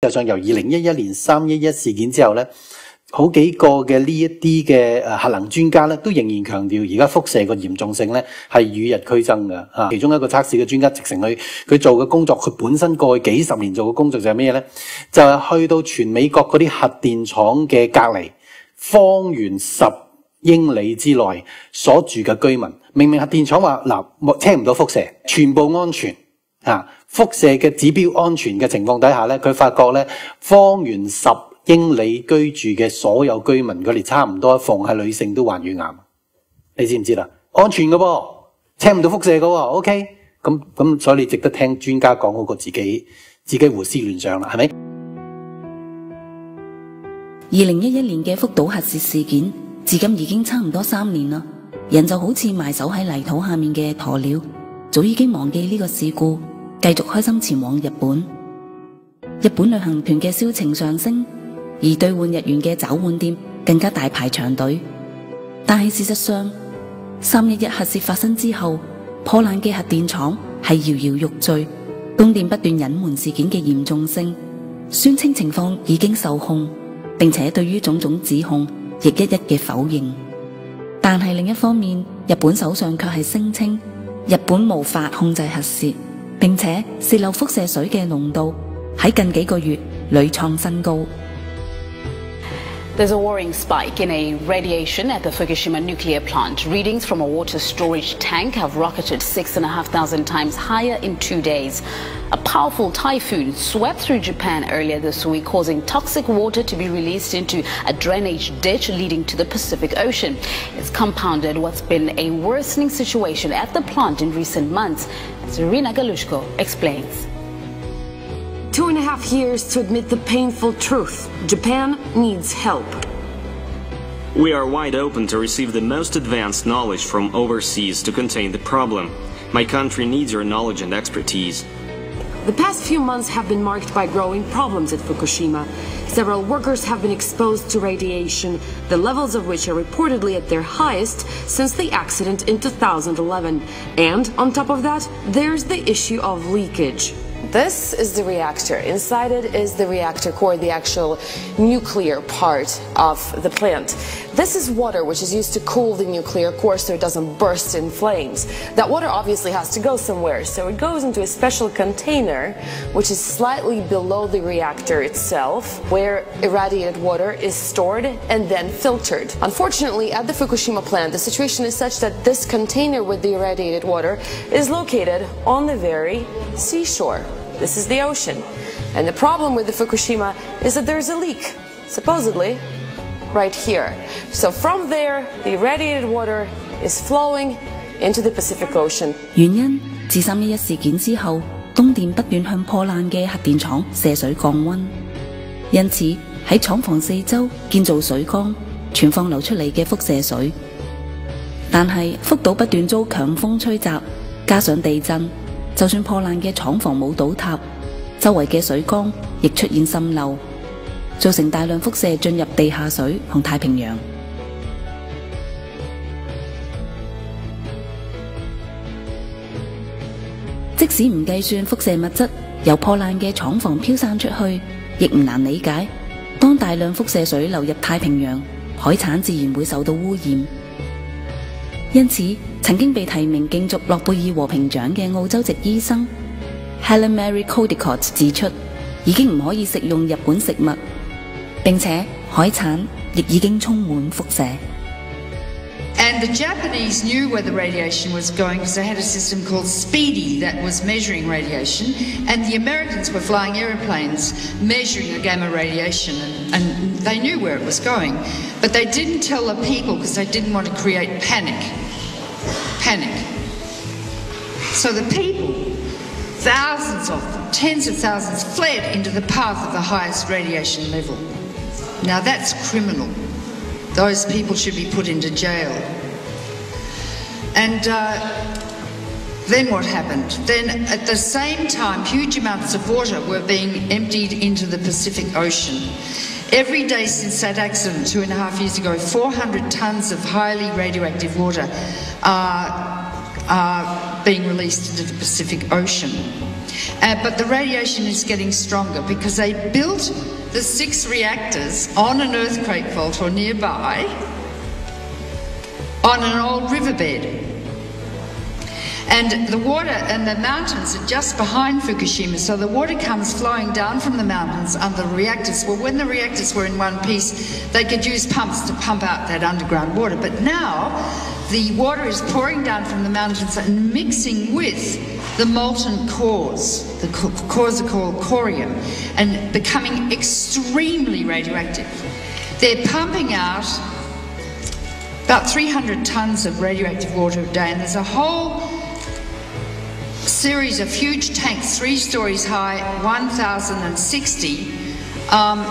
實際上由2011年311事件之後咧，好幾個嘅呢一啲嘅核能專家咧，都仍然強調而家輻射個嚴重性咧係與日俱增嘅嚇。其中一個測試嘅專家直情佢做嘅工作，佢本身過去幾十年做嘅工作就係咩咧？就係去到全美國嗰啲核電廠嘅隔離，方圓10英里之內所住嘅居民，明明核電廠話嗱聽唔到輻射，全部安全啊，輻射嘅指標安全嘅情況底下咧，佢發覺咧方圓10英里居住嘅所有居民，佢哋差唔多逢係女性都患乳癌，你知唔知啦？安全嘅噃，聽唔到輻射嘅喎 ，OK， 咁所以你值得聽專家講好過自己胡思亂想啦，係咪？2011年嘅福島核泄事件，至今已經差唔多3年啦。人就好似埋首喺泥土下面嘅鴕鳥，早已經忘記呢個事故，繼續開心前往日本。日本旅行團嘅銷情上升，而兌換日元嘅找換店更加大排長隊。但係事實上，311核泄發生之後，破爛嘅核電廠係搖搖欲墜，東電不斷隱瞞事件嘅嚴重性，宣稱情況已經受控，並且對於種種指控亦一一嘅否認。但係另一方面，日本首相卻係聲稱日本無法控制核泄，並且泄漏輻射水嘅濃度喺近幾個月屢創新高。There's a worrying spike in a radiation at the Fukushima nuclear plant. Readings from a water storage tank have rocketed 6,500 times higher in 2 days. A powerful typhoon swept through Japan earlier this week, causing toxic water to be released into a drainage ditch leading to the Pacific Ocean. It's compounded what's been a worsening situation at the plant in recent months, as Irina Galushko explains. 2.5 years to admit the painful truth. Japan needs help. We are wide open to receive the most advanced knowledge from overseas to contain the problem. My country needs your knowledge and expertise. The past few months have been marked by growing problems at Fukushima. Several workers have been exposed to radiation, the levels of which are reportedly at their highest since the accident in 2011. And on top of that, there's the issue of leakage. This is the reactor. Inside it is the reactor core, the actual nuclear part of the plant. This is water which is used to cool the nuclear core so it doesn't burst in flames. That water obviously has to go somewhere, so it goes into a special container which is slightly below the reactor itself, where irradiated water is stored and then filtered. Unfortunately, at the Fukushima plant, the situation is such that this container with the irradiated water is located on the very seashore. This is the ocean. And the problem with the Fukushima is that there's a leak, supposedly, right here. So from there, the irradiated water is flowing into the Pacific Ocean. 原因自311事件之後，東電不斷向破爛嘅核電廠射水降溫，因此喺廠房四周建造水缸，存放流出嚟嘅輻射水。但係福島不斷遭強風吹襲，加上地震。就算破爛嘅廠房冇倒塌，周圍嘅水缸亦出現滲漏，造成大量輻射進入地下水同太平洋。即使唔計算輻射物質由破爛嘅廠房飄散出去，亦唔難理解，當大量輻射水流入太平洋，海產自然會受到污染。因此，曾經被提名競逐諾貝爾和平獎嘅澳洲籍醫生 Helen Mary Caldicott 指出，已經唔可以食用日本食物，並且海產亦已經充滿輻射。And the Japanese knew where the radiation was going because they had a system called SPEEDY that was measuring radiation, and the Americans were flying airplanes measuring the gamma radiation, and they knew where it was going, but they didn't tell the people because they didn't want to create panic. So the people, thousands of them, tens of thousands, fled into the path of the highest radiation level. Now that's criminal. Those people should be put into jail. And then what happened? Then at the same time, huge amounts of water were being emptied into the Pacific Ocean. Every day since that accident 2.5 years ago, 400 tonnes of highly radioactive water are being released into the Pacific Ocean. But the radiation is getting stronger because they built the 6 reactors on an earthquake fault or nearby on an old riverbed. And the water and the mountains are just behind Fukushima, so the water comes flowing down from the mountains under the reactors. Well, when the reactors were in one piece, they could use pumps to pump out that underground water. But now, the water is pouring down from the mountains and mixing with the molten cores. The cores are called corium, and becoming extremely radioactive. They're pumping out about 300 tonnes of radioactive water a day, and there's a whole series of huge tanks, 3 stories high, 1,060,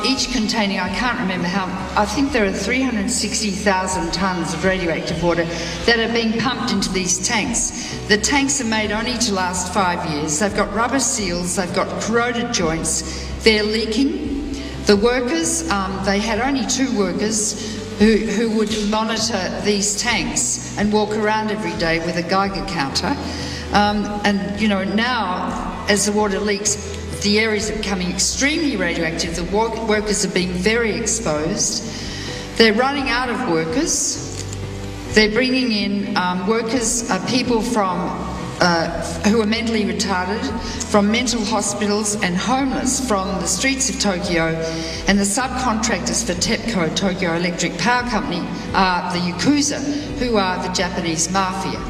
each containing, I can't remember how, I think there are 360,000 tonnes of radioactive water that are being pumped into these tanks. The tanks are made only to last 5 years. They've got rubber seals, they've got corroded joints, they're leaking. The workers, they had only 2 workers who would monitor these tanks and walk around every day with a Geiger counter. And, you know, now, as the water leaks, the areas are becoming extremely radioactive. The workers are being very exposed. They're running out of workers. They're bringing in workers, people from who are mentally retarded, from mental hospitals, and homeless from the streets of Tokyo. And the subcontractors for TEPCO, Tokyo Electric Power Company, are the Yakuza, who are the Japanese mafia.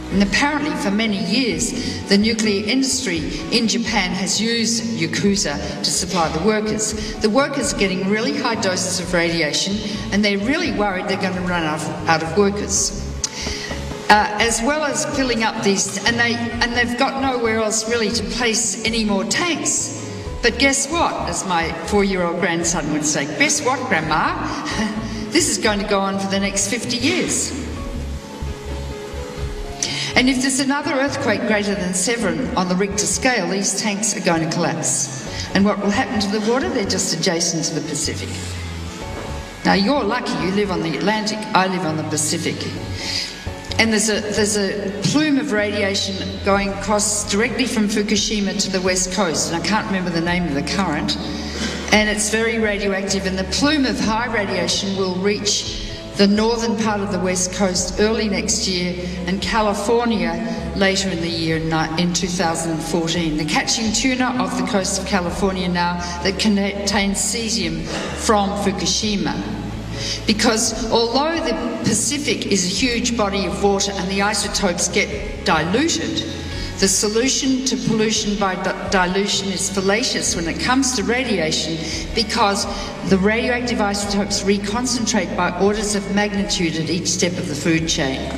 And apparently for many years, the nuclear industry in Japan has used Yakuza to supply the workers. The workers are getting really high doses of radiation, and they're really worried they're going to run out of workers. As well as filling up these, and they've got nowhere else really to place any more tanks. But guess what, as my 4-year-old grandson would say, guess what, Grandma? This is going to go on for the next 50 years. And if there's another earthquake greater than 7 on the Richter scale, these tanks are going to collapse. And what will happen to the water? They're just adjacent to the Pacific. Now, you're lucky you live on the Atlantic. I live on the Pacific. And there's a plume of radiation going across directly from Fukushima to the west coast, and I can't remember the name of the current. And it's very radioactive, and the plume of high radiation will reach the northern part of the west coast early next year, and California later in the year in 2014. They're catching tuna off the coast of California now that contains cesium from Fukushima. Because although the Pacific is a huge body of water and the isotopes get diluted, the solution to pollution by dilution is fallacious when it comes to radiation, because the radioactive isotopes reconcentrate by orders of magnitude at each step of the food chain.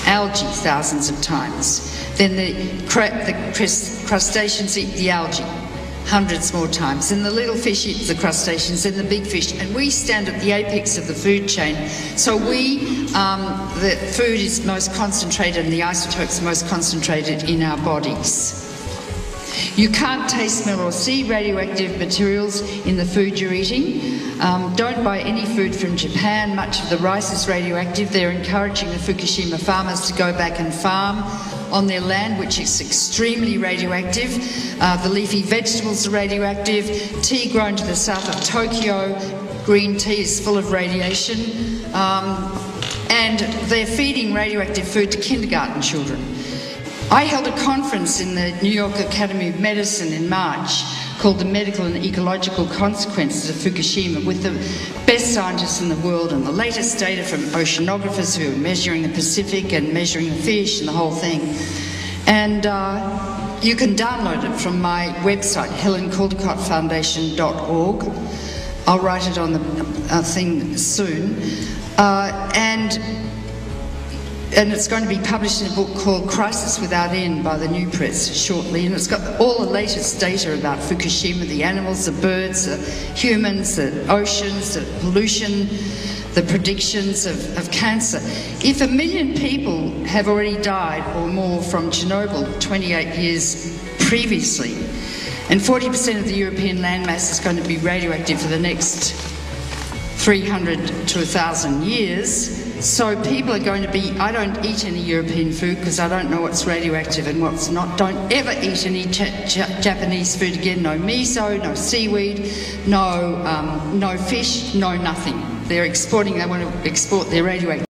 Algae, thousands of times. Then the crustaceans eat the algae hundreds more times. Then the little fish eat the crustaceans, then the big fish. And we stand at the apex of the food chain. So the food is most concentrated and the isotopes most concentrated in our bodies. You can't taste, smell or see radioactive materials in the food you're eating. Don't buy any food from Japan. Much of the rice is radioactive. They're encouraging the Fukushima farmers to go back and farm on their land, which is extremely radioactive. The leafy vegetables are radioactive. Tea grown to the south of Tokyo, green tea, is full of radiation. And they're feeding radioactive food to kindergarten children. I held a conference in the New York Academy of Medicine in March called The Medical and Ecological Consequences of Fukushima, with the best scientists in the world and the latest data from oceanographers who are measuring the Pacific and measuring the fish and the whole thing. And you can download it from my website, HelenCaldicottFoundation.org. I'll write it on the thing soon. And it's going to be published in a book called Crisis Without End by the New Press shortly. And it's got all the latest data about Fukushima, the animals, the birds, the humans, the oceans, the pollution, the predictions of cancer. If 1 million people have already died or more from Chernobyl 28 years previously, and 40% of the European landmass is going to be radioactive for the next 300 to 1,000 years, So people are going to be, I don't eat any European food because I don't know what's radioactive and what's not. Don't ever eat any Japanese food again. No miso, no seaweed, no fish, no nothing. They want to export their radioactive